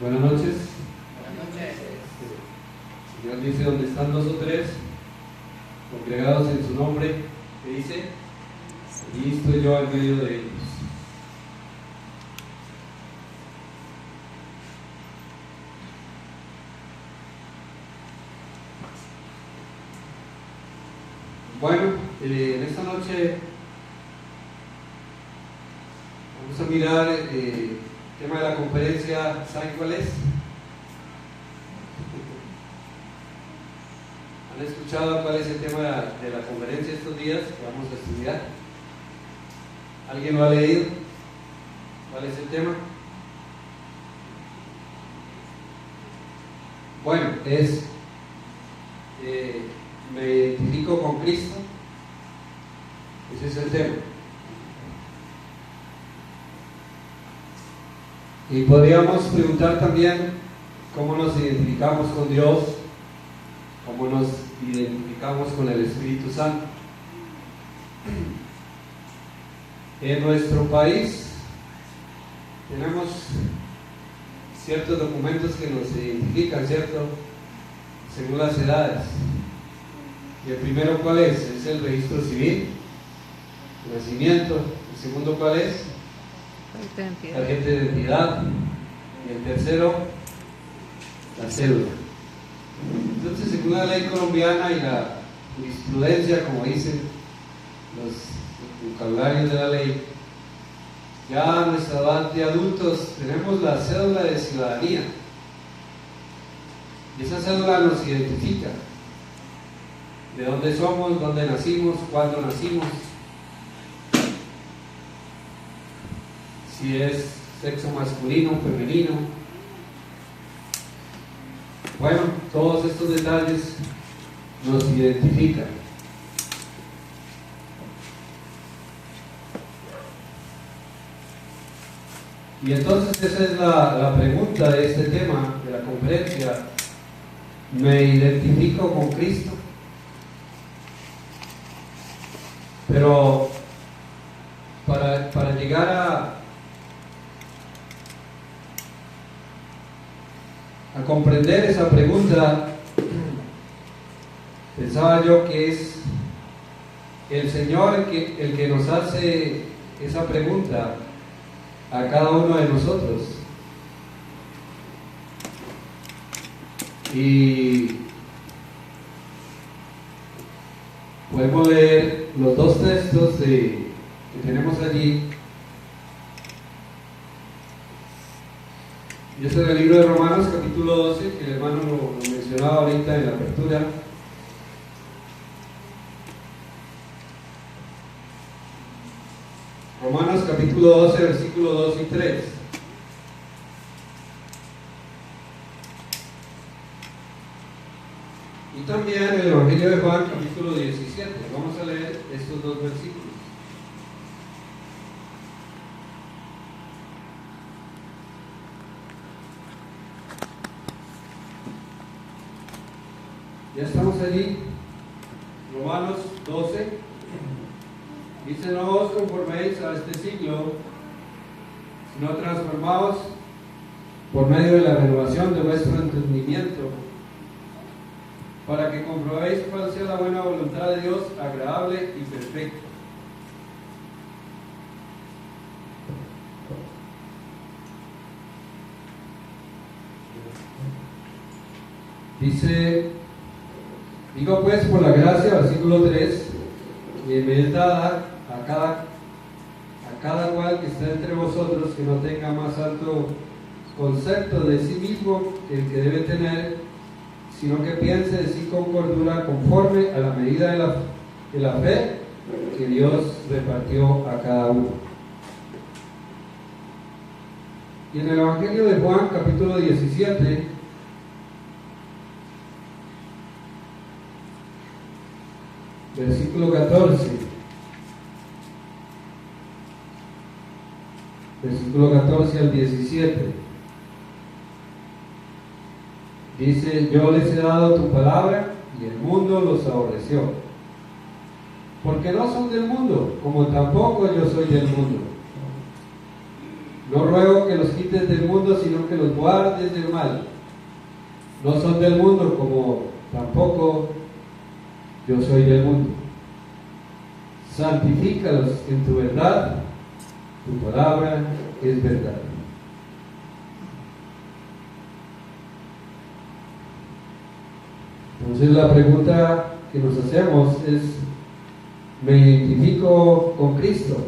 Buenas noches. Buenas noches. El Señor dice: donde están dos o tres congregados en su nombre, ¿qué dice? Allí estoy yo en medio de ellos. Bueno, en esta noche vamos a mirar el tema de la conferencia. ¿Saben cuál es? ¿Han escuchado cuál es el tema de la conferencia estos días que vamos a estudiar? ¿Alguien lo ha leído? ¿Cuál es el tema? Bueno, es me identifico con Cristo. Ese es el tema. Y podríamos preguntar también cómo nos identificamos con Dios, cómo nos identificamos con el Espíritu Santo. En nuestro país tenemos ciertos documentos que nos identifican, ¿cierto? Según las edades. Y el primero, ¿cuál es? Es el registro civil, el nacimiento. El segundo, ¿cuál es? Tarjeta de identidad. Y el tercero, la cédula. Entonces, según la ley colombiana y la jurisprudencia, como dicen los vocabularios de la ley, ya a nuestra edad de adultos tenemos la cédula de ciudadanía. Y esa cédula nos identifica de dónde somos, dónde nacimos, cuándo nacimos, si es sexo masculino o femenino. Bueno, todos estos detalles nos identifican. Y entonces esa es la pregunta de este tema, de la conferencia. ¿Me identifico con Cristo? Pero para llegar a comprender esa pregunta, pensaba yo que es el Señor el que nos hace esa pregunta a cada uno de nosotros. Y podemos leer los dos textos que tenemos allí. Y es en el libro de Romanos, capítulo 12, que el hermano lo mencionaba ahorita en la apertura. Romanos, capítulo 12, versículos 2 y 3. Y también el Evangelio de Juan, capítulo 17. Vamos a leer estos dos versículos. Ya estamos allí. Romanos 12. Dice: no os conforméis a este siglo, sino transformaos por medio de la renovación de vuestro entendimiento, para que comprobéis cuál sea la buena voluntad de Dios, agradable y perfecta. Dice: digo pues por la gracia, versículo 3, que me es dada a cada cual que está entre vosotros, que no tenga más alto concepto de sí mismo que el que debe tener, sino que piense de sí con cordura, conforme a la medida de la fe que Dios repartió a cada uno. Y en el Evangelio de Juan, capítulo 17, versículo 14, versículo 14 al 17, dice: yo les he dado tu palabra y el mundo los aborreció, porque no son del mundo, como tampoco yo soy del mundo. No ruego que los quites del mundo, sino que los guardes del mal. No son del mundo, como tampoco yo soy del mundo. Santifícalos en tu verdad, tu palabra es verdad. Entonces la pregunta que nos hacemos es, ¿me identifico con Cristo?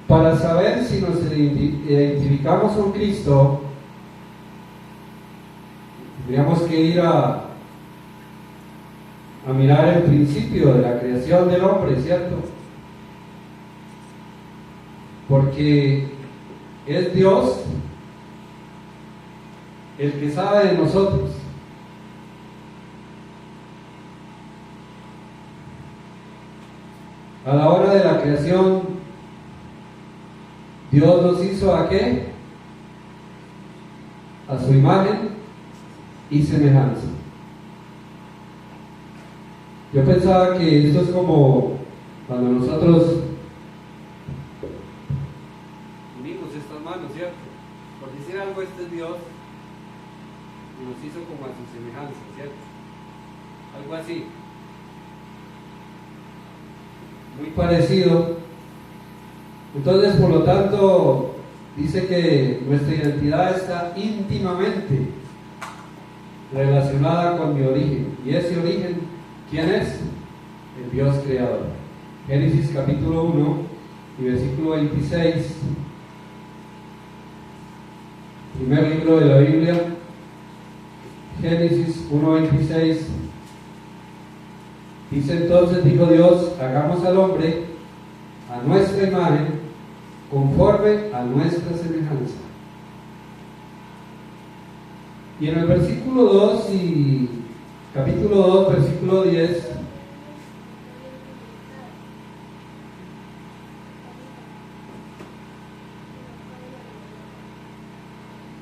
Para saber si nos identificamos con Cristo, tendríamos que ir a mirar el principio de la creación del hombre, ¿cierto? Porque es Dios el que sabe de nosotros. A la hora de la creación, Dios nos hizo ¿a qué? A su imagen y semejanza. Yo pensaba que esto es como cuando nosotros unimos estas manos, ¿cierto? Por decir algo, este es Dios y nos hizo como a su semejanza, ¿cierto? Algo así. Muy parecido. Entonces, por lo tanto, dice que nuestra identidad está íntimamente relacionada con mi origen. ¿Y ese origen quién es? El Dios creador. Génesis capítulo 1 y versículo 26. Primer libro de la Biblia. Génesis 1:26. Dice entonces, dijo Dios, hagamos al hombre a nuestra imagen, conforme a nuestra semejanza. Y en el versículo 2 y capítulo 2, versículo 10,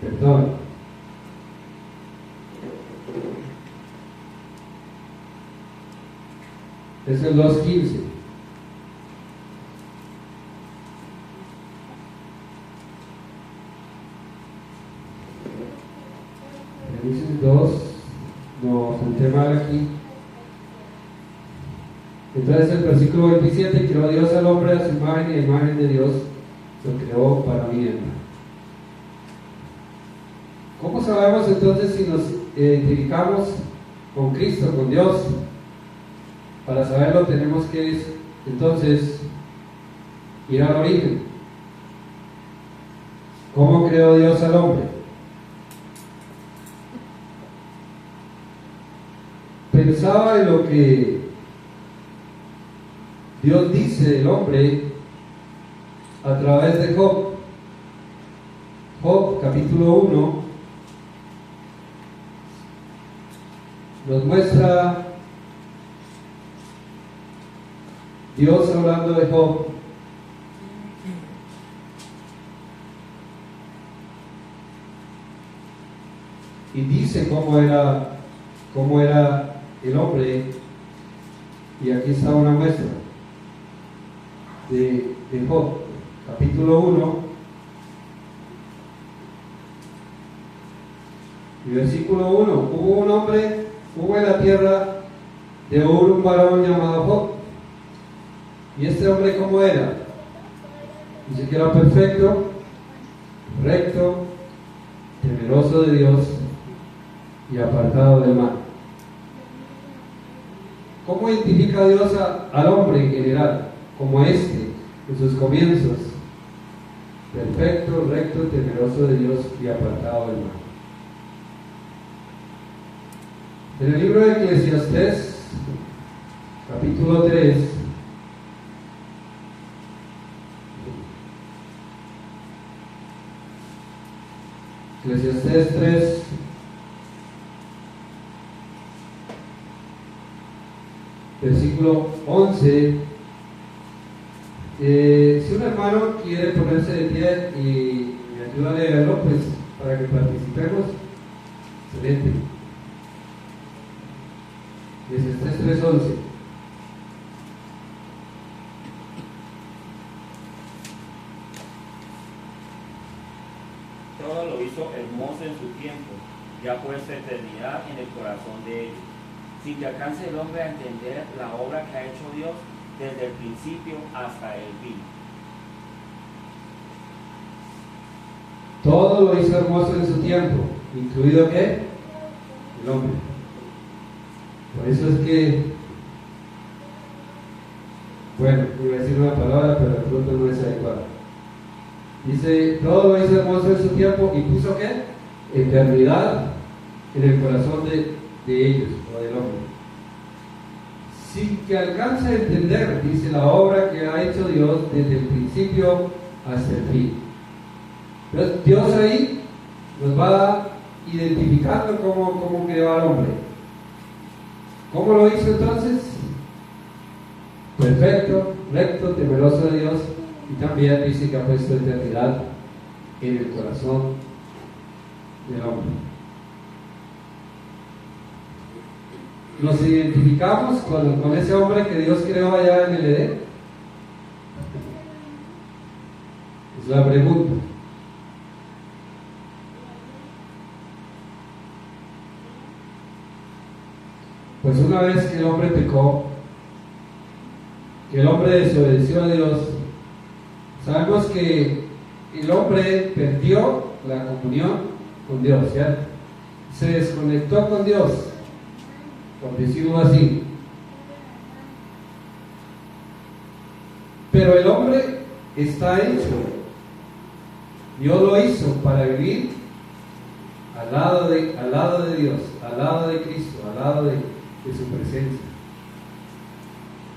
perdón, es el 2:15. Génesis 2, no apunté mal aquí. Entonces el versículo 27, creó Dios al hombre a su imagen y a imagen de Dios lo creó para mí. ¿Cómo sabemos entonces si nos identificamos con Cristo, con Dios? Para saberlo tenemos que entonces ir al origen. ¿Cómo creó Dios al hombre? Pensaba en lo que Dios dice del hombre a través de Job. Job capítulo 1 nos muestra Dios hablando de Job. Y dice cómo era el hombre, y aquí está una muestra de Job, capítulo 1 y versículo 1. Hubo en la tierra de Ur un varón llamado Job. ¿Y este hombre cómo era? Dice que era perfecto, recto, temeroso de Dios y apartado del mal. ¿Cómo identifica Dios al hombre en general? Como en sus comienzos: perfecto, recto, temeroso de Dios y apartado del mal. En el libro de Eclesiastés, capítulo 3, Eclesiastés 3, versículo 11. Si un hermano quiere ponerse de pie y me ayuda a leerlo, pues para que participemos, excelente. Eclesiastés 3:11. todo lo hizo hermoso en su tiempo, ya puesto eternidad en el corazón de ellos, sin que alcance el hombre a entender la obra que ha hecho Dios desde el principio hasta el fin. Todo lo hizo hermoso en su tiempo, incluido ¿qué? El hombre. Por eso es que, bueno, iba a decir una palabra, pero de pronto no es adecuada. Dice, todo lo hizo hermoso en su tiempo y puso ¿qué? Eternidad en el corazón de ellos, o del hombre. Sin que alcance a entender, dice, la obra que ha hecho Dios desde el principio hasta el fin. Entonces, Dios ahí nos va identificando cómo creó al hombre. ¿Cómo lo hizo entonces? Perfecto, recto, temeroso de Dios, y también dice que ha puesto eternidad en el corazón del hombre. ¿Nos identificamos con ese hombre que Dios creó allá en el Edén? Es la pregunta. Pues una vez que el hombre pecó, que el hombre desobedeció a Dios, sabemos que el hombre perdió la comunión con Dios, ¿cierto? Se desconectó con Dios, por decirlo así. Pero el hombre está hecho, Dios lo hizo para vivir al lado de Dios, al lado de Cristo, al lado de su presencia.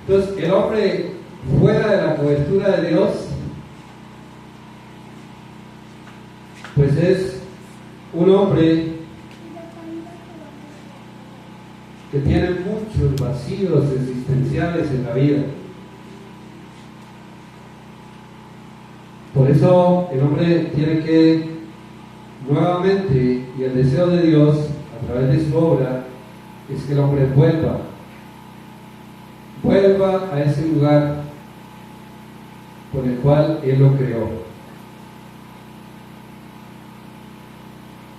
Entonces, el hombre fuera de la cobertura de Dios, pues es un hombre que tiene muchos vacíos existenciales en la vida. Por eso el hombre tiene que nuevamente, y el deseo de Dios a través de su obra, es que el hombre vuelva a ese lugar por el cual Él lo creó.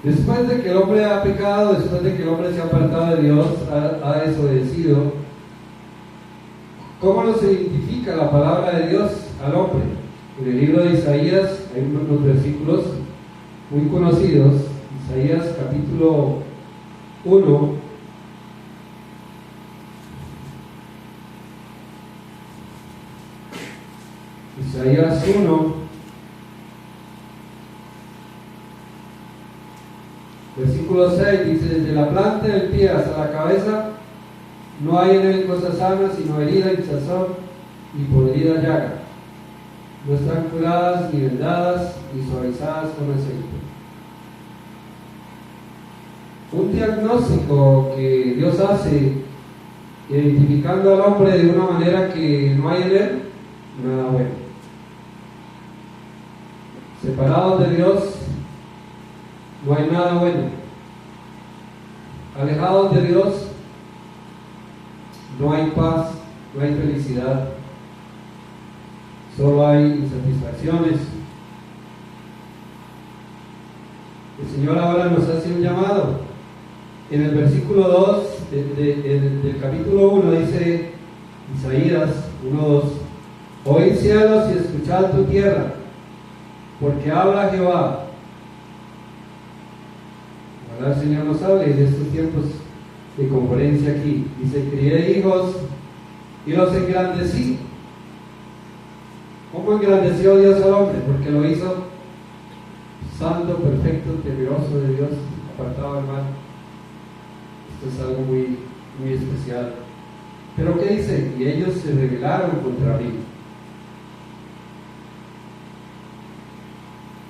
Después de que el hombre ha pecado, después de que el hombre se ha apartado de Dios, ha desobedecido, ¿cómo nos identifica la palabra de Dios al hombre? En el libro de Isaías hay unos versículos muy conocidos. Isaías capítulo 1, Isaías 1, versículo 6, dice: desde la planta del pie hasta la cabeza no hay en él cosa sana, sino herida, hinchazón y podrida llaga. No están curadas, ni vendadas, ni suavizadas con aceite. Un diagnóstico que Dios hace, identificando al hombre de una manera que no hay en él nada bueno. Separados de Dios, no hay nada bueno. Alejados de Dios, no hay paz, no hay felicidad, solo hay insatisfacciones. El Señor ahora nos hace un llamado. En el versículo 2 del capítulo 1 dice Isaías 1:2: oíd cielos y escuchad tu tierra, porque habla Jehová. Ojalá el Señor nos hable en estos tiempos de conferencia aquí. Dice: crié hijos y los engrandecí. ¿Cómo engrandeció Dios al hombre? Porque lo hizo santo, perfecto, temeroso de Dios, apartado del mal. Esto es algo muy, muy especial. Pero ¿qué dice? Y ellos se rebelaron contra mí.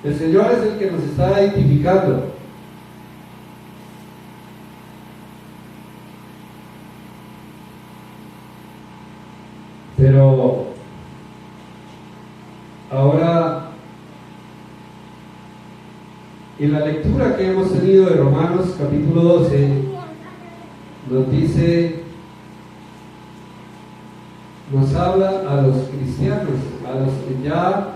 El Señor es el que nos está identificando. Pero ahora, en la lectura que hemos tenido de Romanos capítulo 12, nos dice, nos habla a los cristianos, a los que ya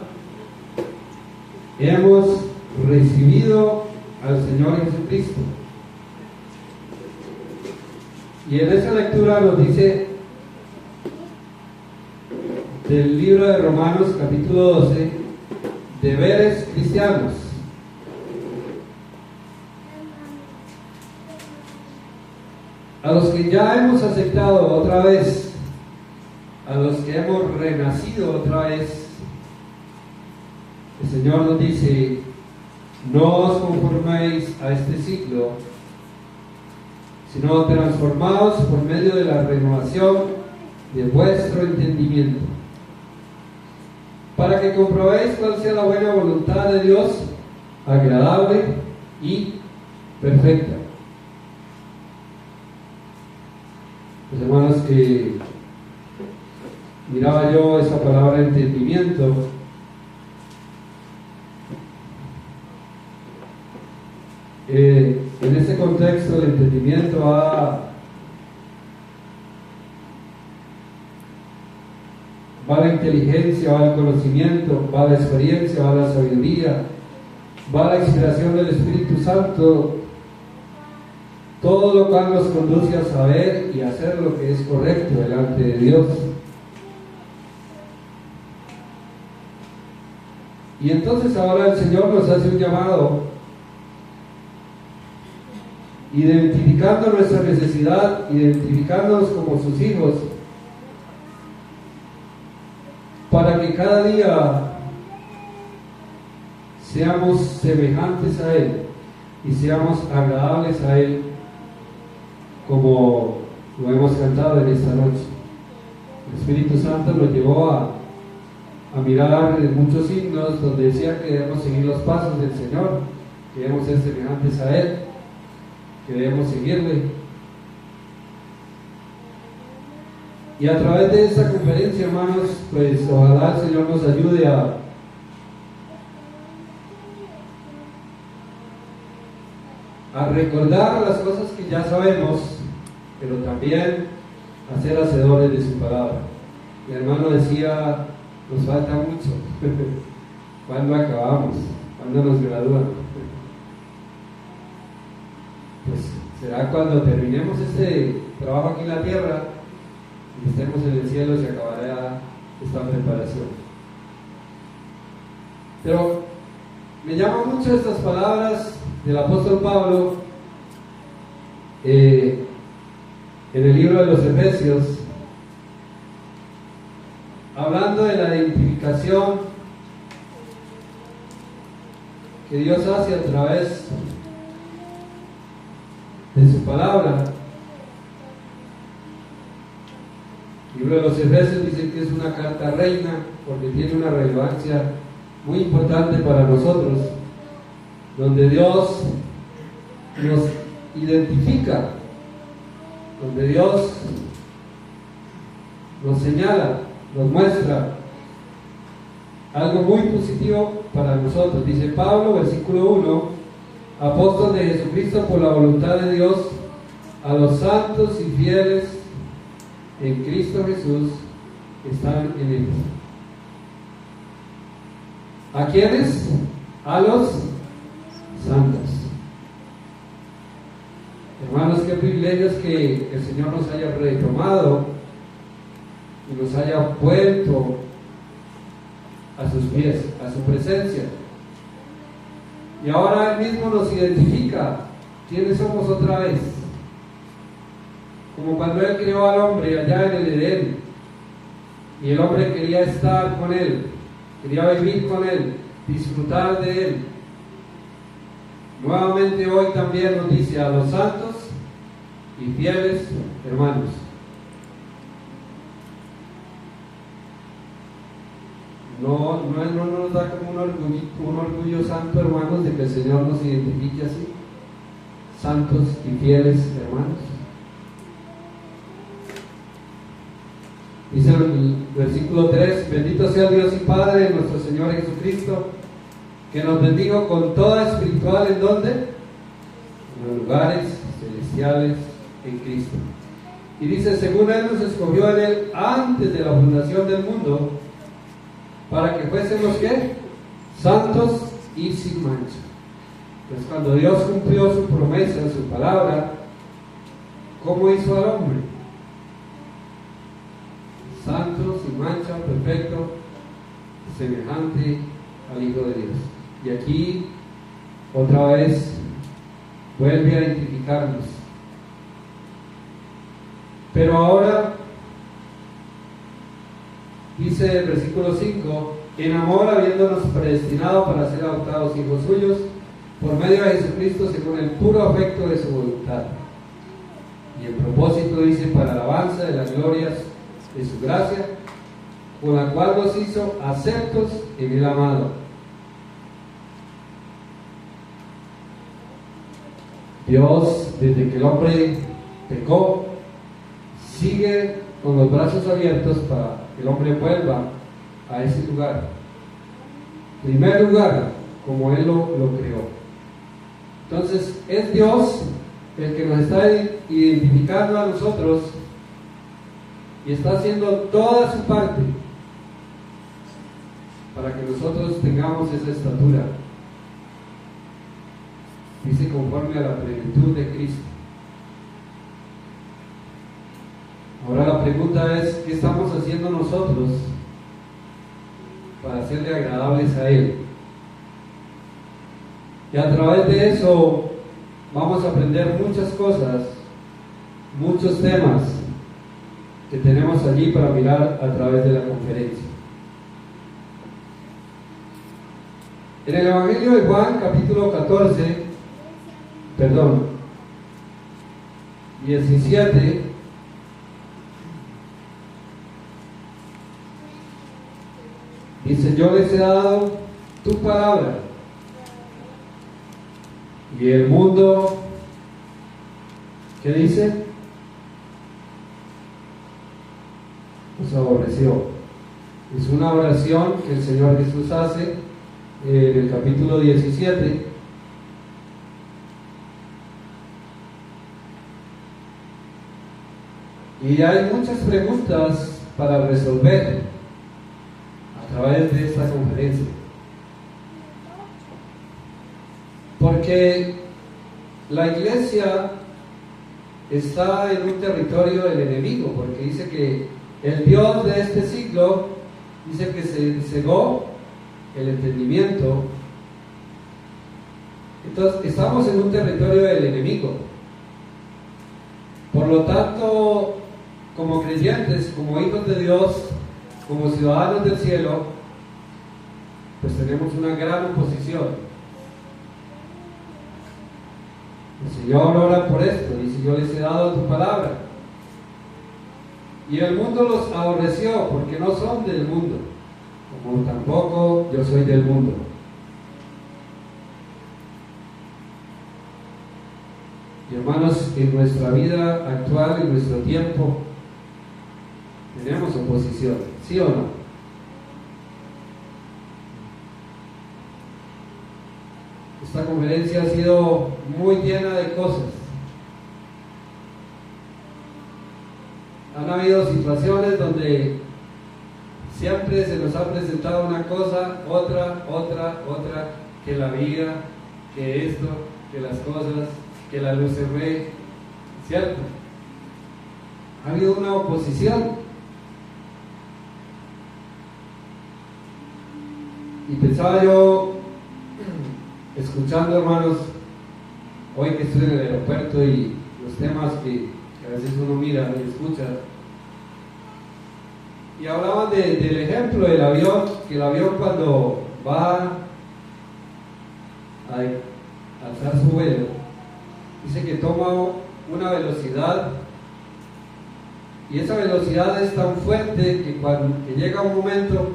hemos recibido al Señor Jesucristo. Y en esa lectura nos dice del libro de Romanos capítulo 12, deberes cristianos. A los que ya hemos aceptado otra vez, a los que hemos renacido otra vez, el Señor nos dice: no os conforméis a este siglo, sino transformaos por medio de la renovación de vuestro entendimiento, para que comprobéis cuál sea la buena voluntad de Dios, agradable y perfecta. Pues hermanos, que miraba yo esa palabra entendimiento, en ese contexto el entendimiento va la inteligencia, va el conocimiento, va la experiencia, va la sabiduría, va la inspiración del Espíritu Santo, todo lo cual nos conduce a saber y hacer lo que es correcto delante de Dios. Y entonces ahora el Señor nos hace un llamado, identificando nuestra necesidad, identificándonos como sus hijos, para que cada día seamos semejantes a Él y seamos agradables a Él, como lo hemos cantado en esta noche. El Espíritu Santo nos llevó a mirar muchos signos donde decía que debemos seguir los pasos del Señor, que debemos ser semejantes a Él, que debemos seguirle. Y a través de esta conferencia, hermanos, pues ojalá el Señor nos ayude a recordar las cosas que ya sabemos, pero también a ser hacedores de su palabra. Mi hermano decía: nos falta mucho. ¿Cuándo acabamos? ¿Cuándo nos gradúan? Pues será cuando terminemos este trabajo aquí en la tierra y estemos en el cielo, se acabará esta preparación. Pero me llaman mucho estas palabras del apóstol Pablo en el libro de los Efesios, hablando de la identificación que Dios hace a través de su palabra. El libro de los Efesios dice que es una carta reina porque tiene una relevancia muy importante para nosotros, donde Dios nos identifica, donde Dios nos señala, nos muestra algo muy positivo para nosotros. Dice Pablo, versículo 1: apóstol de Jesucristo por la voluntad de Dios, a los santos y fieles en Cristo Jesús que están en Él. ¿A quiénes? A los santos. Hermanos, qué privilegio es que el Señor nos haya retomado y nos haya vuelto a sus pies, a su presencia. Y ahora Él mismo nos identifica quiénes somos otra vez. Como cuando Él creó al hombre allá en el Edén, y el hombre quería estar con Él, quería vivir con Él, disfrutar de Él. Nuevamente hoy también nos dice: a los santos y fieles hermanos. No nos da como un orgullo santo, hermanos, de que el Señor nos identifique así, santos y fieles hermanos. Dice el versículo 3: bendito sea Dios y Padre de nuestro Señor Jesucristo, que nos bendijo con toda espiritual, ¿en dónde? En los lugares celestiales en Cristo. Y dice: según Él nos escogió en Él antes de la fundación del mundo, para que fuésemos ¿qué? Santos y sin mancha. Pues cuando Dios cumplió su promesa, su palabra, ¿cómo hizo al hombre? Santo, sin mancha, perfecto, semejante al Hijo de Dios. Y aquí otra vez vuelve a identificarnos. Pero ahora dice el versículo 5: en amor, habiéndonos predestinado para ser adoptados hijos suyos por medio de Jesucristo, según el puro afecto de su voluntad. Y el propósito, dice, para alabanza de las glorias de su gracia, con la cual nos hizo aceptos en el amado. Dios, desde que el hombre pecó, sigue con los brazos abiertos para que el hombre vuelva a ese lugar. Primer lugar, como Él lo creó. Entonces, es Dios el que nos está identificando a nosotros y está haciendo toda su parte para que nosotros tengamos esa estatura. Dice, conforme a la plenitud de Cristo. Ahora la pregunta es, ¿qué estamos haciendo nosotros para hacerle agradables a Él? Y a través de eso vamos a aprender muchas cosas, muchos temas que tenemos allí para mirar a través de la conferencia. En el Evangelio de Juan, capítulo 17, dice, yo les he dado tu palabra, y el mundo, ¿qué dice? Nos aborreció. Es una oración que el Señor Jesús hace en el capítulo 17. Y hay muchas preguntas para resolver a través de esta conferencia. Porque la iglesia está en un territorio del enemigo, porque dice que el Dios de este siglo dice que se cegó el entendimiento. Entonces, estamos en un territorio del enemigo. Por lo tanto, como creyentes, como hijos de Dios, como ciudadanos del cielo, pues tenemos una gran oposición. El Señor ora por esto, dice, yo les he dado tu palabra. Y el mundo los aborreció porque no son del mundo, como tampoco yo soy del mundo. Y hermanos, en nuestra vida actual, en nuestro tiempo, tenemos oposición, ¿sí o no? Esta conferencia ha sido muy llena de cosas. Han habido situaciones donde siempre se nos ha presentado una cosa, otra, que la vida, que esto, que las cosas, que la luz se ve, ¿cierto? Ha habido una oposición. Y pensaba yo, escuchando, hermanos, hoy que estoy en el aeropuerto y los temas que a veces uno mira y escucha, y hablaban del ejemplo del avión, que el avión cuando va a alzar su vuelo, dice que toma una velocidad, y esa velocidad es tan fuerte que que llega un momento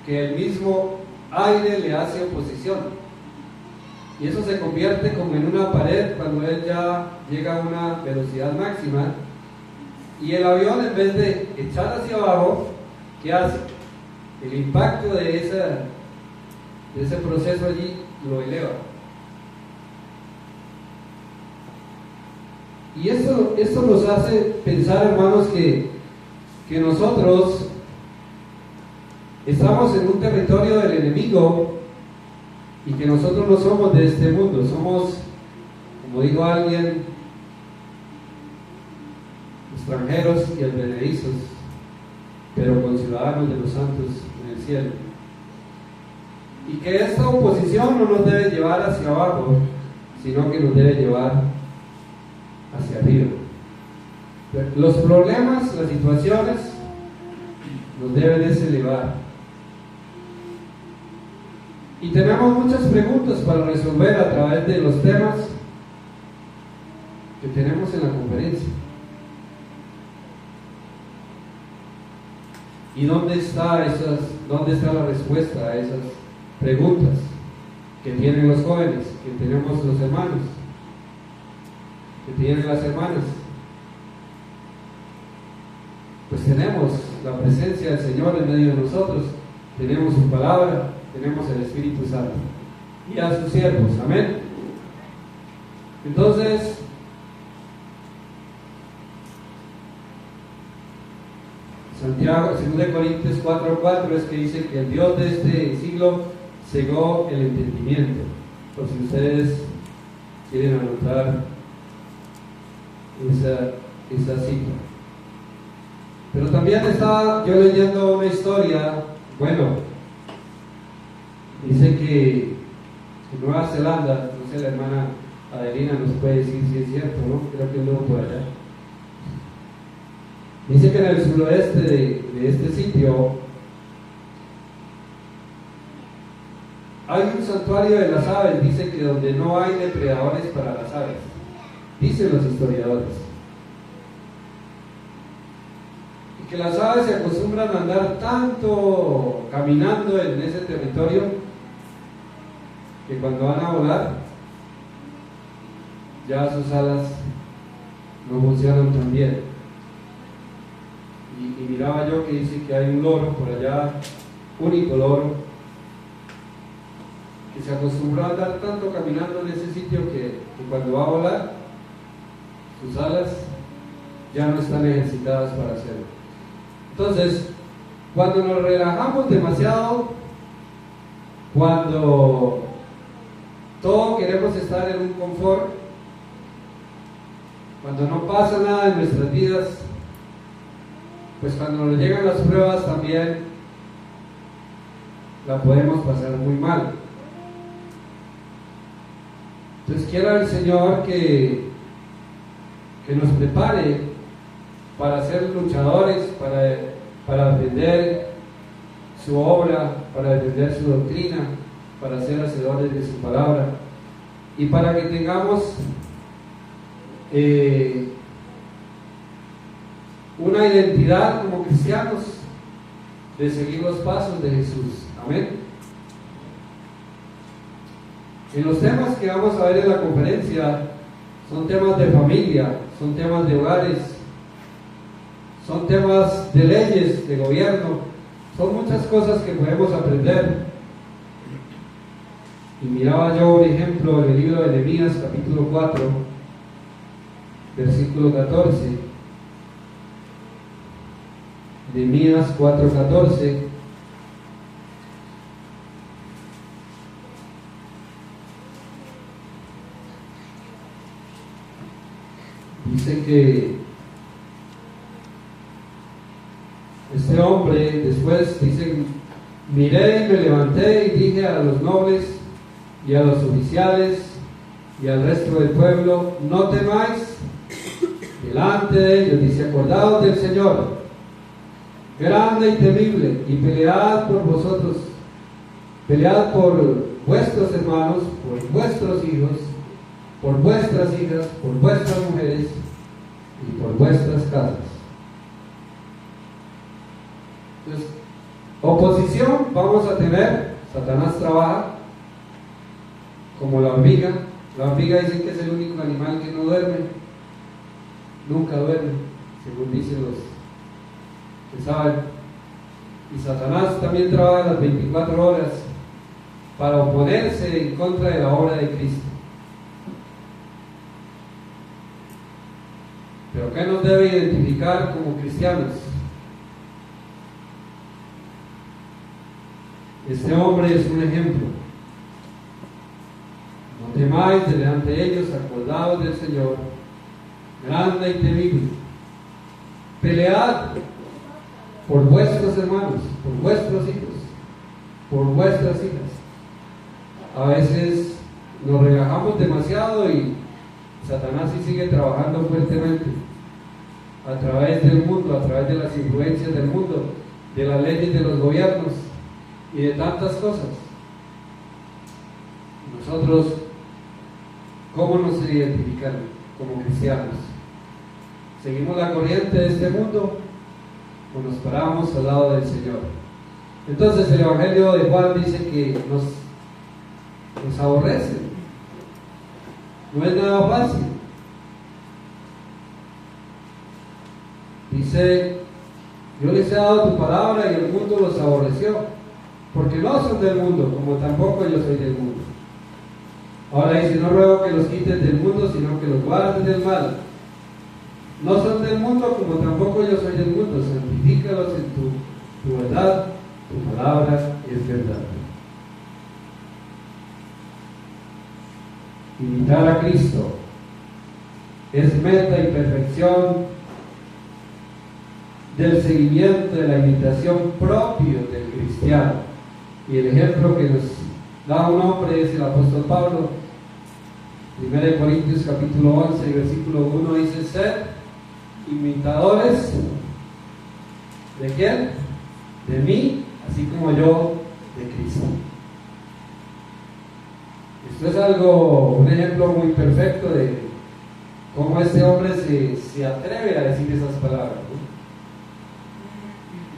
que el mismo aire le hace oposición. Y eso se convierte como en una pared cuando él ya llega a una velocidad máxima. Y el avión, en vez de echar hacia abajo, ¿qué hace? El impacto de ese proceso allí lo eleva. Y esto nos hace pensar, hermanos, que estamos en un territorio del enemigo y que nosotros no somos de este mundo, somos, como dijo alguien, extranjeros y advenedizos, pero conciudadanos de los santos en el cielo. Y que esta oposición no nos debe llevar hacia abajo, sino que nos debe llevar hacia arriba. Los problemas, las situaciones nos deben deselevar. Y tenemos muchas preguntas para resolver a través de los temas que tenemos en la conferencia. ¿Y dónde está la respuesta a esas preguntas que tienen los jóvenes, que tenemos los hermanos, que tienen las hermanas? Pues tenemos la presencia del Señor en medio de nosotros, tenemos su palabra, tenemos el Espíritu Santo y a sus siervos, amén. Entonces, Santiago, 2 Corintios 4:4 es que dice que el Dios de este siglo cegó el entendimiento. Por si ustedes quieren anotar esa cita. Pero también estaba yo leyendo una historia, bueno, dice que en Nueva Zelanda, no sé, la hermana Adelina nos puede decir si es cierto, ¿no? Creo que luego por allá. Dice que en el suroeste de este sitio hay un santuario de las aves, dice que donde no hay depredadores para las aves, dicen los historiadores. Y que las aves se acostumbran a andar tanto caminando en ese territorio que cuando van a volar ya sus alas no funcionan tan bien. Y miraba yo que dice que hay un loro por allá, unicolor, que se acostumbró a andar tanto caminando en ese sitio que cuando va a volar, sus alas ya no están ejercitadas para hacerlo. Entonces, cuando nos relajamos demasiado, cuando todos queremos estar en un confort, cuando no pasa nada en nuestras vidas, pues cuando nos llegan las pruebas también la podemos pasar muy mal. Entonces quiera el Señor que nos prepare para ser luchadores, para defender su obra, para defender su doctrina, para ser hacedores de su palabra y para que tengamos una identidad como cristianos de seguir los pasos de Jesús. Amén. En los temas que vamos a ver en la conferencia son temas de familia, son temas de hogares, son temas de leyes, de gobierno, son muchas cosas que podemos aprender. Y miraba yo un ejemplo en el libro de Nehemías capítulo 4 versículo 14. Nehemías 4:14. Dice que este hombre después dice: miré y me levanté y dije a los nobles y a los oficiales y al resto del pueblo: no temáis delante de ellos, dice, acordaos del Señor, grande y temible, y pelead por vosotros, pelead por vuestros hermanos, por vuestros hijos, por vuestras hijas, por vuestras mujeres y por vuestras casas. Entonces, oposición vamos a tener. Satanás trabaja como la hormiga. La hormiga dicen que es el único animal que no duerme, nunca duerme, según dicen los que saben. Y Satanás también trabaja las 24 horas para oponerse en contra de la obra de Cristo. Pero ¿qué nos debe identificar como cristianos? Este hombre es un ejemplo. temáis delante de ellos, acordaos del Señor, grande y temible. Pelead por vuestros hermanos, por vuestros hijos, por vuestras hijas. A veces nos relajamos demasiado y Satanás sí sigue trabajando fuertemente a través del mundo, a través de las influencias del mundo, de las leyes de los gobiernos y de tantas cosas. Nosotros, ¿cómo nos identifican como cristianos? ¿Seguimos la corriente de este mundo o nos paramos al lado del Señor? Entonces el Evangelio de Juan dice que nos aborrecen. No es nada fácil. Dice, yo les he dado tu palabra y el mundo los aborreció, porque no son del mundo, como tampoco yo soy del mundo. Ahora dice, no ruego que los quites del mundo, sino que los guardes del mal. No son del mundo, como tampoco yo soy del mundo. Santifícalos en tu verdad, tu palabra es verdad. Imitar a Cristo es meta y perfección del seguimiento de la imitación propio del cristiano. Y el ejemplo que nos da un hombre es el apóstol Pablo. 1 Corintios capítulo 11, versículo 1 dice: sed imitadores ¿de quién? De mí, así como yo de Cristo. Esto es un ejemplo muy perfecto de cómo este hombre se atreve a decir esas palabras, ¿no?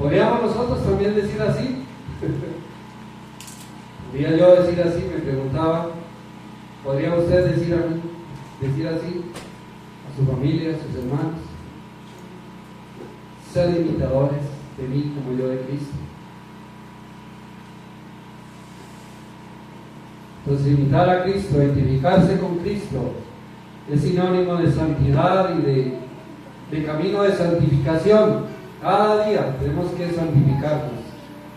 ¿Podríamos nosotros también decir así? ¿Podría yo decir así? Me preguntaba. ¿Podría usted decir así a su familia, a sus hermanos? Ser imitadores de mí como yo de Cristo. Entonces, imitar a Cristo, identificarse con Cristo, es sinónimo de santidad y de camino de santificación. Cada día tenemos que santificarnos.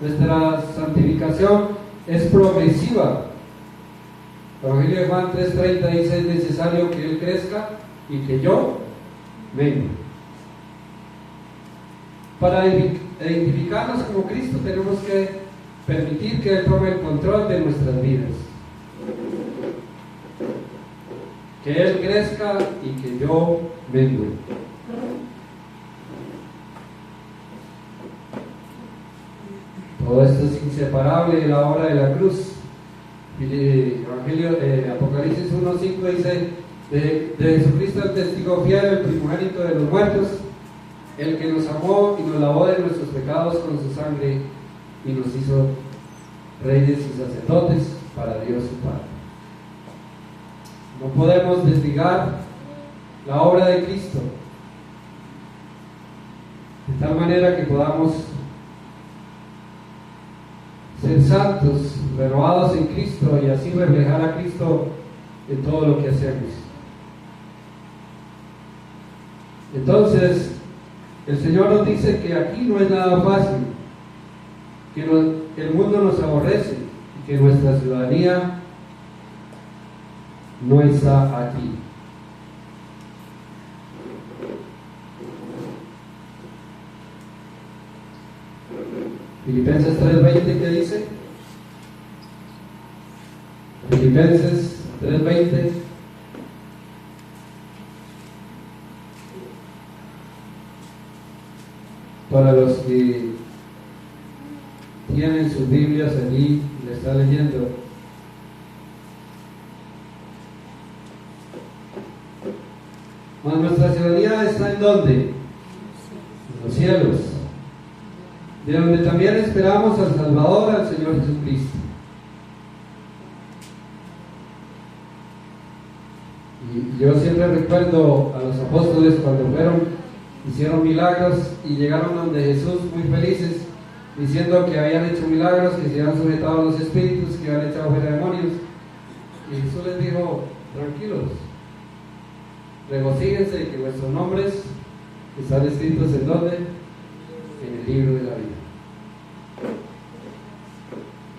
Nuestra santificación es progresiva. El Evangelio de Juan 3:30 dice: es necesario que Él crezca y que yo venga. Para identificarnos como Cristo tenemos que permitir que Él tome el control de nuestras vidas. Que Él crezca y que yo venga. Todo esto es inseparable de la obra de la cruz. Apocalipsis 1:5 dice: de Jesucristo el testigo fiel, el primogénito de los muertos, el que nos amó y nos lavó de nuestros pecados con su sangre y nos hizo reyes y sacerdotes para Dios su Padre. No podemos desligar la obra de Cristo de tal manera que podamos ser santos, renovados en Cristo y así reflejar a Cristo en todo lo que hacemos. Entonces, el Señor nos dice que aquí no es nada fácil, que el mundo nos aborrece y que nuestra ciudadanía no está aquí. Filipenses 3:20, ¿qué dice? Filipenses 3:20. Para los que tienen sus Biblias allí, le está leyendo. Mas nuestra ciudadanía está ¿en dónde? En los cielos, de donde también esperamos al Salvador, al Señor Jesucristo. Y yo siempre recuerdo a los apóstoles cuando hicieron milagros y llegaron donde Jesús muy felices, diciendo que habían hecho milagros, que se habían sujetado a los espíritus, que habían echado fuera demonios. Y Jesús les dijo: tranquilos, regocíjense de que vuestros nombres están escritos ¿en dónde? En el libro de la vida.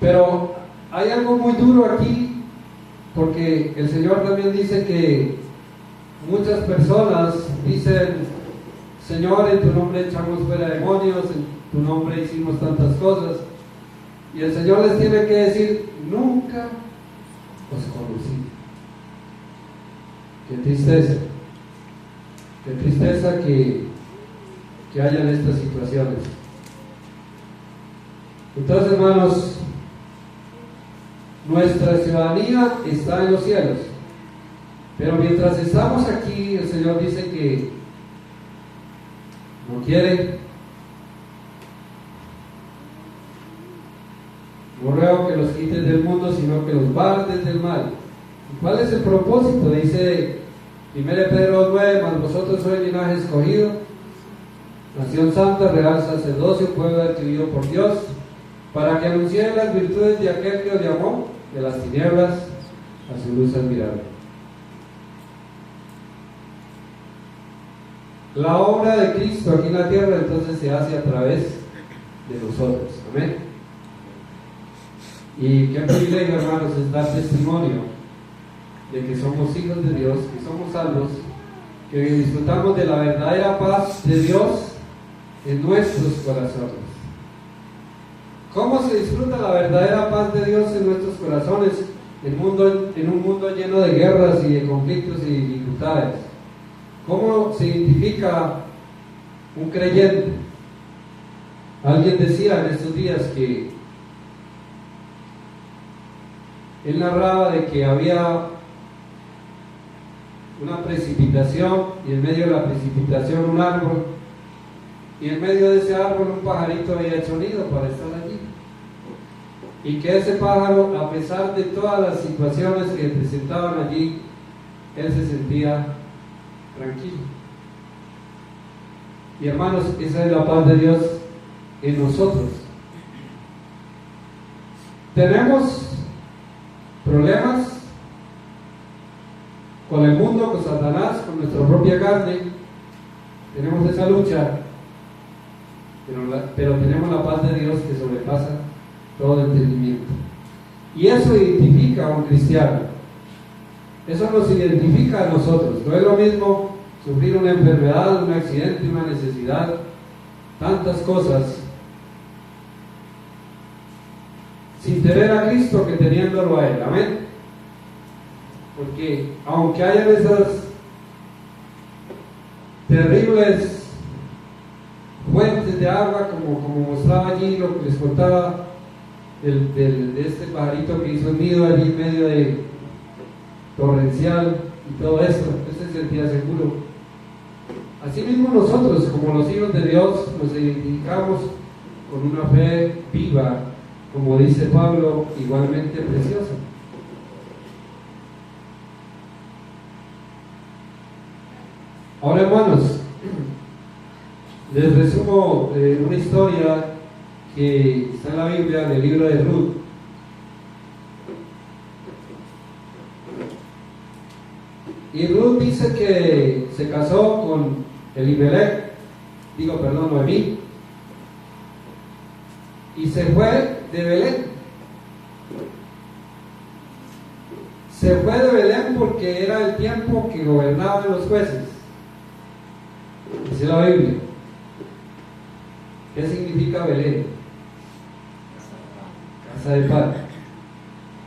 Pero hay algo muy duro aquí porque el Señor también dice que muchas personas dicen: Señor, en tu nombre echamos fuera demonios, en tu nombre hicimos tantas cosas. Y el Señor les tiene que decir: nunca os conocí. Qué tristeza que hayan estas situaciones. Entonces, hermanos, nuestra ciudadanía está en los cielos, pero mientras estamos aquí, el Señor dice que no quiere. No ruego que los quites del mundo, sino que los guardes del mal. ¿Y cuál es el propósito? Dice 1 Pedro 9: mas vosotros sois linaje escogido, nación santa, real sacerdocio, pueblo adquirido por Dios, para que anunciéis las virtudes de aquel que os llamó de las tinieblas a su luz admirable. La obra de Cristo aquí en la tierra entonces se hace a través de nosotros. Amén. Y qué privilegio, hermanos, es dar testimonio de que somos hijos de Dios, que somos salvos, que disfrutamos de la verdadera paz de Dios en nuestros corazones. ¿Cómo se disfruta la verdadera paz de Dios en nuestros corazones en un mundo lleno de guerras y de conflictos y dificultades? ¿Cómo se identifica un creyente? Alguien decía en estos días que él narraba de que había una precipitación y en medio de la precipitación un árbol, y en medio de ese árbol un pajarito había hecho nido para estar allí, y que ese pájaro, a pesar de todas las situaciones que presentaban allí, él se sentía tranquilo. Y hermanos, esa es la paz de Dios en nosotros. Tenemos problemas con el mundo, con Satanás, con nuestra propia carne. Tenemos esa lucha, pero tenemos la paz de Dios que sobrepasa todo entendimiento. Y eso identifica a un cristiano. Eso nos identifica a nosotros. No es lo mismo sufrir una enfermedad, un accidente, una necesidad, tantas cosas, sin tener a Cristo que teniéndolo a Él. Amén. Porque aunque hayan esas terribles fuentes de agua, como mostraba allí lo que les contaba de este pajarito que hizo el nido allí en medio de torrencial y todo esto, él se sentía seguro. Asimismo nosotros, como los hijos de Dios, nos identificamos con una fe viva, como dice Pablo, igualmente preciosa. Ahora, hermanos, les resumo una historia que está en la Biblia, en el libro de Ruth. Y Ruth dice que se casó con Noemí, y se fue de Belén. Se fue de Belén porque era el tiempo que gobernaban los jueces. Dice la Biblia. ¿Qué significa Belén? Casa de pan.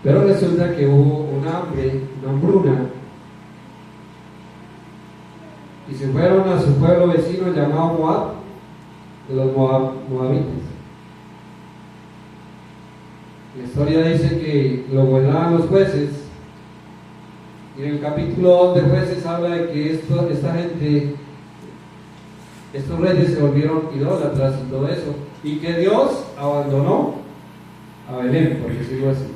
Pero resulta que hubo un hambre, una hambruna, y se fueron a su pueblo vecino llamado Moab, de los moabitas. La historia dice que lo gobernaban los jueces, y en el capítulo 2 de Jueces habla de que esta gente, estos reyes se volvieron idólatras y todo eso, y que Dios abandonó a Belén, por decirlo así.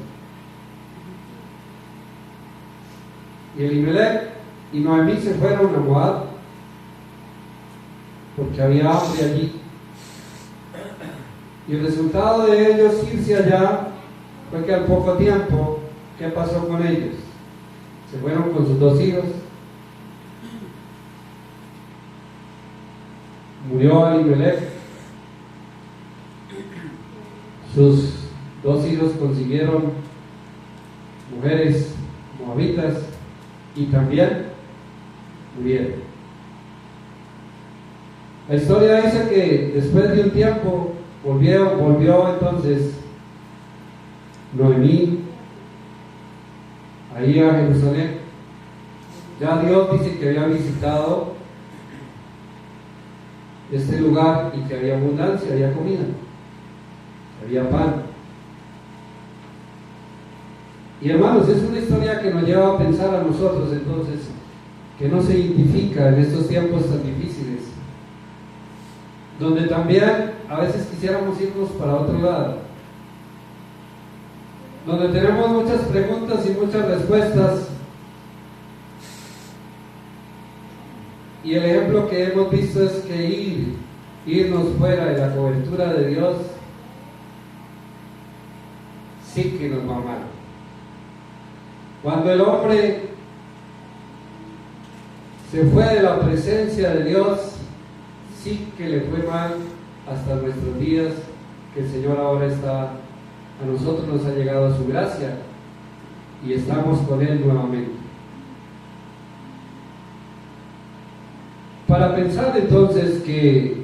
Y Elimelech y Noemí se fueron a Moab porque había hambre allí. Y el resultado de ellos irse allá fue que al poco tiempo, ¿qué pasó con ellos? Se fueron con sus 2 hijos. Murió Elimelech. Sus 2 hijos consiguieron mujeres moabitas y también murieron. La historia dice que después de un tiempo volvió entonces Noemí ahí a Jerusalén. Ya Dios dice que había visitado este lugar y que había abundancia, había comida, había pan. Y hermanos, es una historia que nos lleva a pensar a nosotros entonces, que no se identifica en estos tiempos tan difíciles, donde también a veces quisiéramos irnos para otro lado, donde tenemos muchas preguntas y muchas respuestas, y el ejemplo que hemos visto es que irnos fuera de la cobertura de Dios sí que nos va mal. Cuando el hombre se fue de la presencia de Dios, sí que le fue mal hasta nuestros días, que el Señor ahora está, a nosotros nos ha llegado su gracia y estamos con Él nuevamente. Para pensar entonces que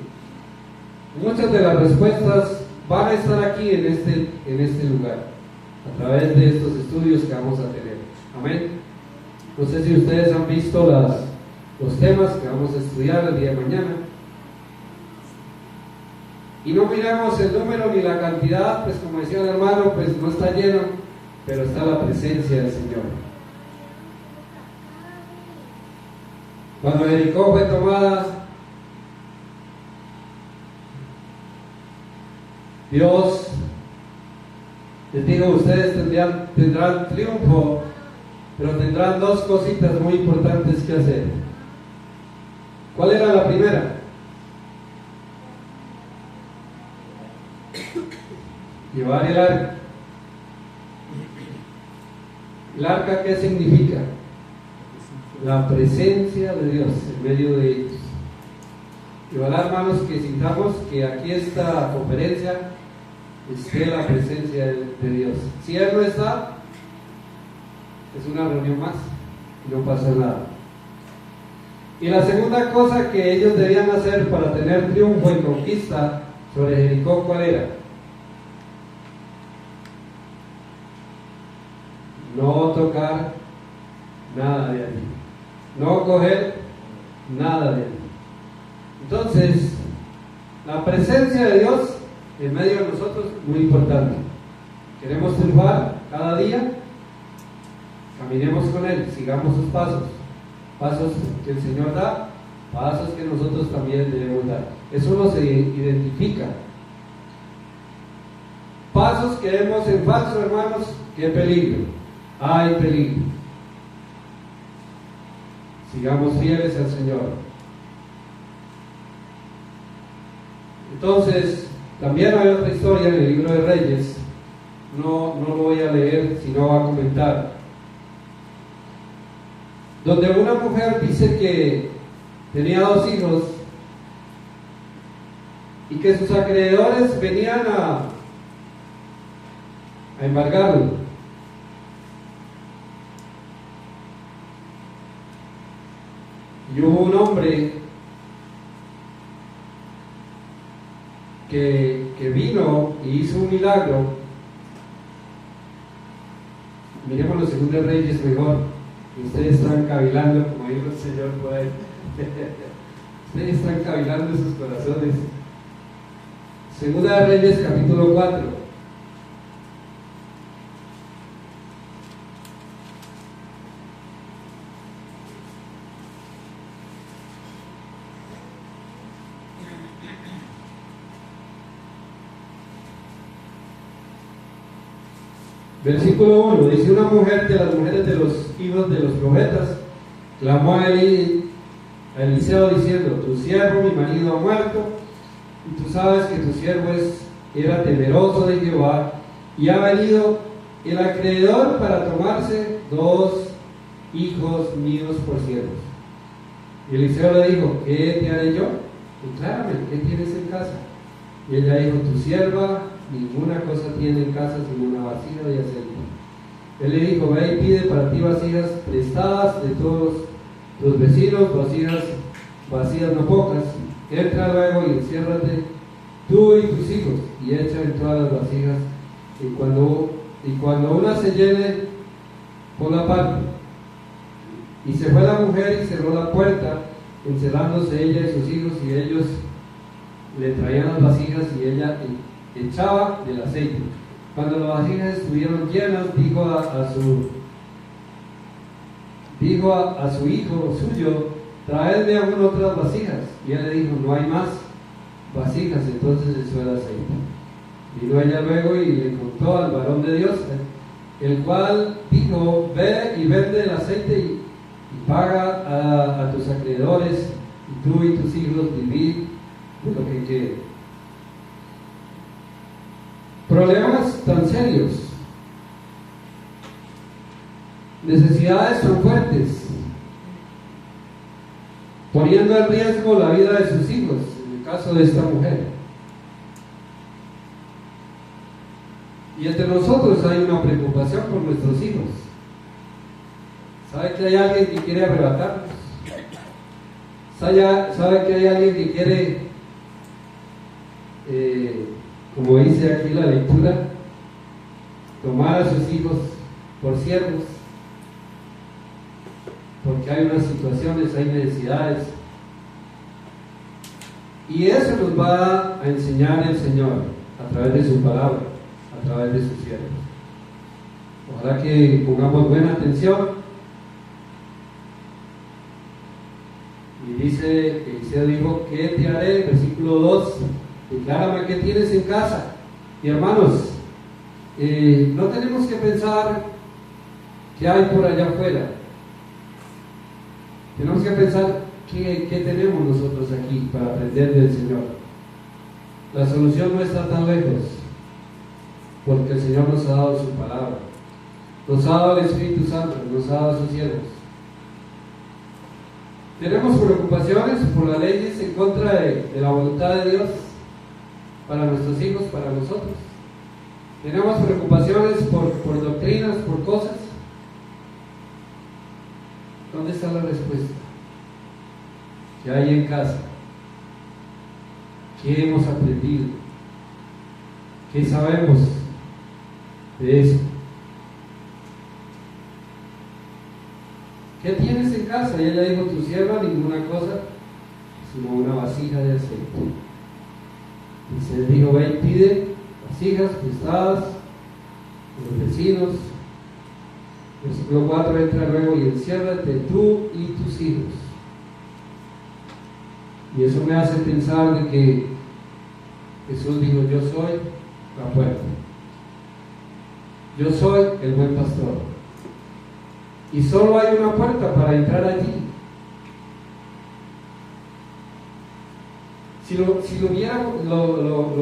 muchas de las respuestas van a estar aquí en este lugar, a través de estos estudios que vamos a tener. Amén. No sé si ustedes han visto los temas que vamos a estudiar el día de mañana. Y no miramos el número ni la cantidad, pues como decía el hermano, pues no está lleno, pero está la presencia del Señor. Cuando Jericó fue tomada, Dios les digo, ustedes tendrán triunfo, pero tendrán dos cositas muy importantes que hacer. ¿Cuál era la primera? Llevar el arca. ¿El arca qué significa? La presencia de Dios en medio de ellos. Y ojalá, hermanos, que sintamos que aquí esta conferencia esté la presencia de Dios. Si Él no está, es una reunión más y no pasa nada. Y la segunda cosa que ellos debían hacer para tener triunfo y conquista sobre Jericó, ¿cuál era? No tocar nada de allí, no coger nada de allí. Entonces, la presencia de Dios en medio de nosotros es muy importante. Queremos triunfar cada día, caminemos con Él, sigamos sus pasos, pasos que el Señor da, pasos que nosotros también debemos dar. Eso nos identifica. Pasos que vemos en falso, hermanos, qué peligro, hay peligro. Sigamos fieles al Señor. Entonces, también hay otra historia en el libro de Reyes, no lo voy a leer, sino a comentar, donde una mujer dice que tenía 2 hijos y que sus acreedores venían a embargarlo. Y hubo un hombre que vino y hizo un milagro. Miremos los Segundos Reyes mejor. Ustedes están cavilando, como dijo el Señor por ahí. Ustedes están cavilando en sus corazones. Segunda de Reyes, capítulo 4. Versículo 1, dice: una mujer de las mujeres de los hijos de los profetas clamó a Eliseo diciendo: tu siervo, mi marido, ha muerto, y tú sabes que tu siervo era temeroso de Jehová, y ha venido el acreedor para tomarse 2 hijos míos por siervos. Y Eliseo le dijo: ¿qué te haré yo? Declárame, ¿qué tienes en casa? Y ella dijo: tu sierva ninguna cosa tiene en casa sino una vasija de aceite. Él le dijo: ve y pide para ti vasijas prestadas de todos tus vecinos, vasijas vacías no pocas. Entra luego y enciérrate tú y tus hijos, y echa en todas las vasijas, y cuando una se llene, ponla aparte. Y se fue la mujer y cerró la puerta, encerrándose ella y sus hijos, y ellos le traían las vasijas, y ella echaba del aceite. Cuando las vasijas estuvieron llenas, dijo a su hijo suyo: traedme aún otras vasijas. Y él le dijo: no hay más vasijas. Entonces echó el aceite. Vino ella luego y le contó al varón de Dios, el cual dijo: ve y vende el aceite y paga a tus acreedores, y tú y tus hijos vivid de lo que quede. Problemas tan serios, necesidades tan fuertes, poniendo en riesgo la vida de sus hijos, en el caso de esta mujer. Y entre nosotros hay una preocupación por nuestros hijos. ¿Sabe que hay alguien que quiere arrebatarnos? ¿Sabe que hay alguien que quiere, como dice aquí la lectura, tomar a sus hijos por siervos? Porque hay unas situaciones, hay necesidades. Y eso nos va a enseñar el Señor a través de su palabra, a través de sus siervos. Ojalá que pongamos buena atención. Y dice, Eliseo dijo: ¿qué te haré? Versículo 2, declárame qué tienes en casa. Y hermanos, no tenemos que pensar qué hay por allá afuera. Tenemos que pensar qué tenemos nosotros aquí para aprender del Señor. La solución no está tan lejos, porque el Señor nos ha dado su palabra, nos ha dado el Espíritu Santo, nos ha dado sus siervos. Tenemos preocupaciones por las leyes en contra de la voluntad de Dios para nuestros hijos, para nosotros. Tenemos preocupaciones por doctrinas, por cosas. ¿Dónde está la respuesta? ¿Qué hay en casa? ¿Qué hemos aprendido? ¿Qué sabemos de eso? ¿Qué tienes en casa? Y ella dijo: tu sierva ninguna cosa, sino una vasija de aceite. Y se dijo: ve y pide vasijas prestadas de los vecinos. Versículo 4, entra luego y enciérrate tú y tus hijos. Y eso me hace pensar de que Jesús dijo: yo soy la puerta, yo soy el buen pastor, y solo hay una puerta para entrar allí. Si lo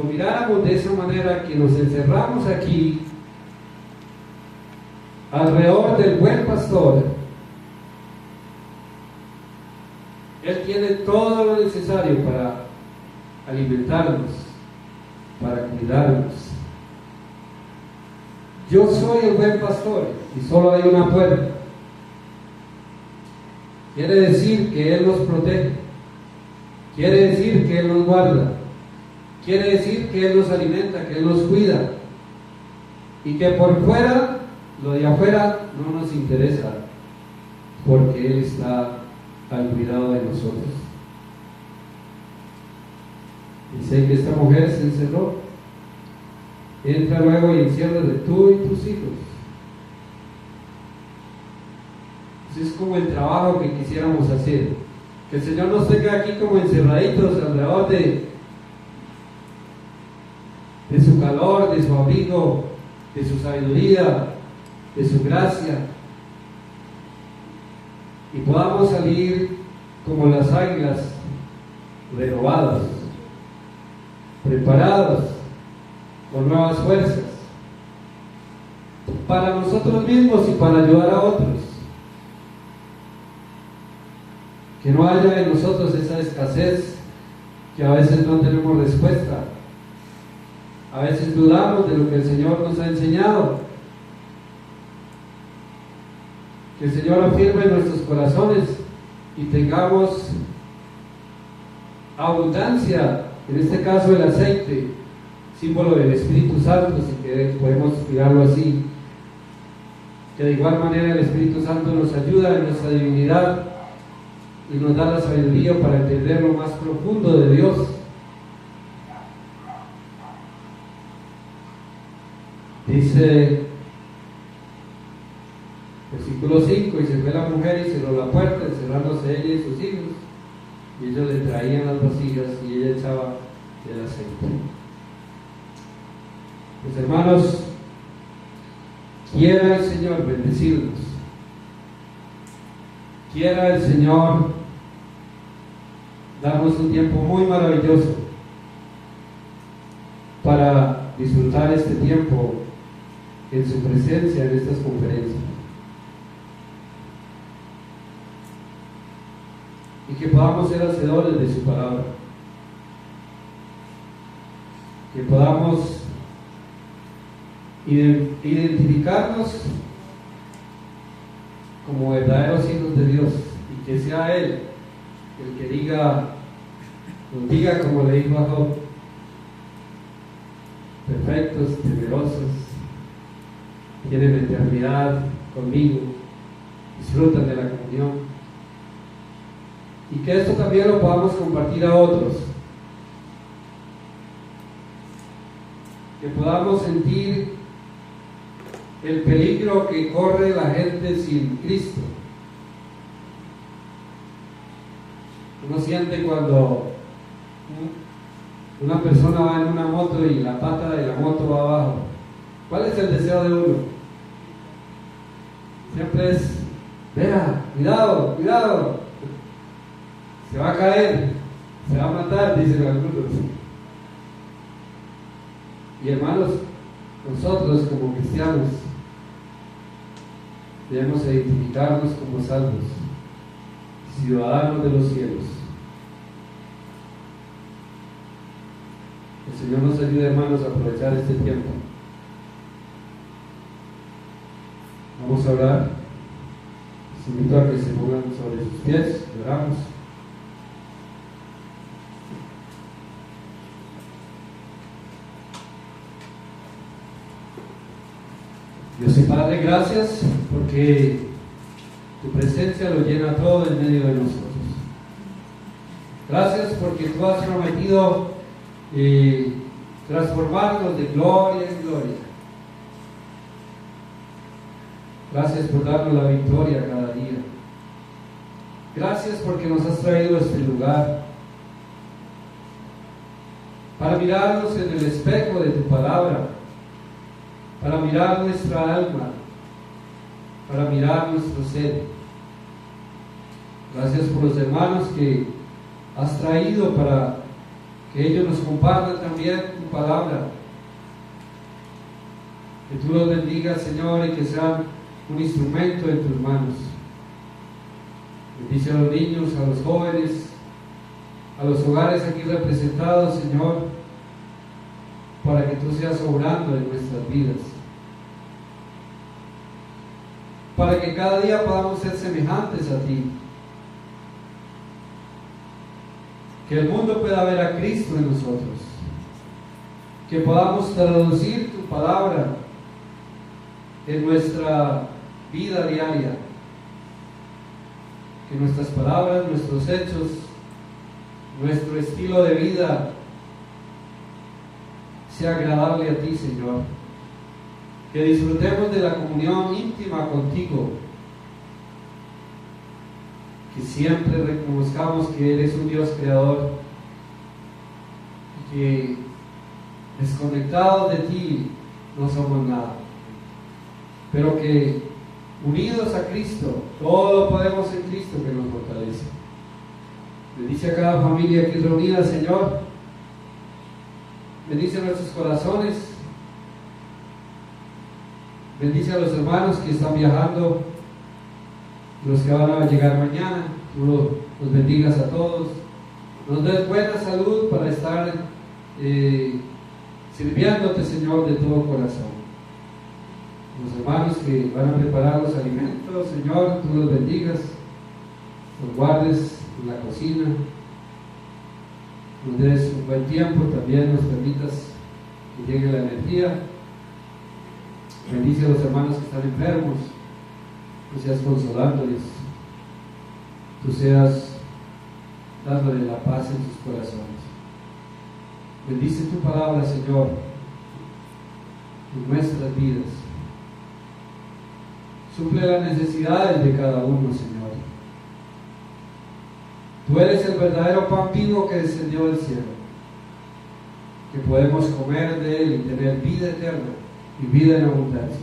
miráramos de esa manera, que nos encerramos aquí alrededor del buen pastor, Él tiene todo lo necesario para alimentarnos, para cuidarnos. Yo soy el buen pastor y solo hay una puerta. Quiere decir que Él nos protege, quiere decir que Él nos guarda, quiere decir que Él nos alimenta, que Él nos cuida, y que por fuera, lo de afuera no nos interesa, porque Él está al cuidado de nosotros. Dice que esta mujer se encerró. Entra luego y enciérrate tú y tus hijos. Es como el trabajo que quisiéramos hacer, que el Señor nos tenga aquí como encerraditos alrededor de su calor, de su abrigo, de su sabiduría, de su gracia, y podamos salir como las águilas, renovados, preparados, con nuevas fuerzas, para nosotros mismos y para ayudar a otros. Que no haya en nosotros esa escasez, que a veces no tenemos respuesta, a veces dudamos de lo que el Señor nos ha enseñado, Que el Señor afirme en nuestros corazones y tengamos abundancia, en este caso el aceite, símbolo del Espíritu Santo, si podemos mirarlo así. Que de igual manera el Espíritu Santo nos ayuda en nuestra divinidad y nos da la sabiduría para entender lo más profundo de Dios. Dice versículo 5: y se fue la mujer y cerró la puerta, encerrándose ella y sus hijos, y ellos le traían las vasijas y ella echaba el aceite. Pues hermanos, quiera el Señor bendecirnos, quiera el Señor darnos un tiempo muy maravilloso para disfrutar este tiempo en su presencia en estas conferencias, y que podamos ser hacedores de su palabra, que podamos identificarnos como verdaderos hijos de Dios, y que sea Él el que nos diga como le dijo a Job: perfectos, temerosos, tienen eternidad conmigo, disfrutan de la comunión, y que esto también lo podamos compartir a otros, que podamos sentir el peligro que corre la gente sin Cristo. Uno siente cuando una persona va en una moto y la pata de la moto va abajo. ¿Cuál es el deseo de uno? Siempre es: vea, cuidado, cuidado, se va a caer, se va a matar, dicen algunos. Y hermanos, nosotros como cristianos debemos identificarnos como salvos, ciudadanos de los cielos. El Señor nos ayude, hermanos, a aprovechar este tiempo. Vamos a orar. Les invito a que se pongan sobre sus pies y oramos. Dios y Padre, gracias porque tu presencia lo llena todo en medio de nosotros. Gracias porque tú has prometido transformarnos de gloria en gloria. Gracias por darnos la victoria cada día. Gracias porque nos has traído a este lugar para mirarnos en el espejo de tu palabra, para mirar nuestra alma, para mirar nuestro ser. Gracias por los hermanos que has traído para que ellos nos compartan también tu palabra. Que tú los bendigas, Señor, y que sean un instrumento en tus manos. Bendice a los niños, a los jóvenes, a los hogares aquí representados, Señor, para que tú seas obrando en nuestras vidas, para que cada día podamos ser semejantes a ti, que el mundo pueda ver a Cristo en nosotros, que podamos traducir tu palabra en nuestra vida diaria, que nuestras palabras, nuestros hechos, nuestro estilo de vida sea agradable a ti, Señor, que disfrutemos de la comunión íntima contigo, que siempre reconozcamos que eres un Dios creador y que desconectados de ti no somos nada, pero que unidos a Cristo todo lo podemos en Cristo que nos fortalece. Bendice a cada familia aquí reunida, Señor. Bendice nuestros corazones. Bendice a los hermanos que están viajando, los que van a llegar mañana. Tú los bendigas a todos. Nos des buena salud para estar sirviéndote, Señor, de todo corazón. Los hermanos que van a preparar los alimentos, Señor, tú los bendigas, los guardes en la cocina, nos des un buen tiempo, también nos permitas que llegue la energía. Bendice a los hermanos que están enfermos, tú seas consolándoles, tú seas dándole la paz en sus corazones. Bendice tu palabra, Señor, en nuestras vidas. Suple las necesidades de cada uno, Señor. Tú eres el verdadero pan vivo que descendió del cielo, que podemos comer de él y tener vida eterna y vida en abundancia.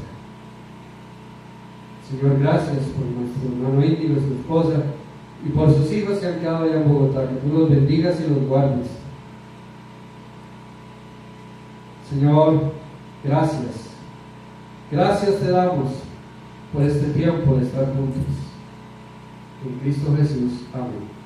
Señor, gracias por nuestro hermano Índigo, su esposa, y por sus hijos que han quedado allá en Bogotá, que tú los bendigas y los guardes. Señor, gracias. Gracias te damos por este tiempo de estar juntos. En Cristo Jesús. Amén.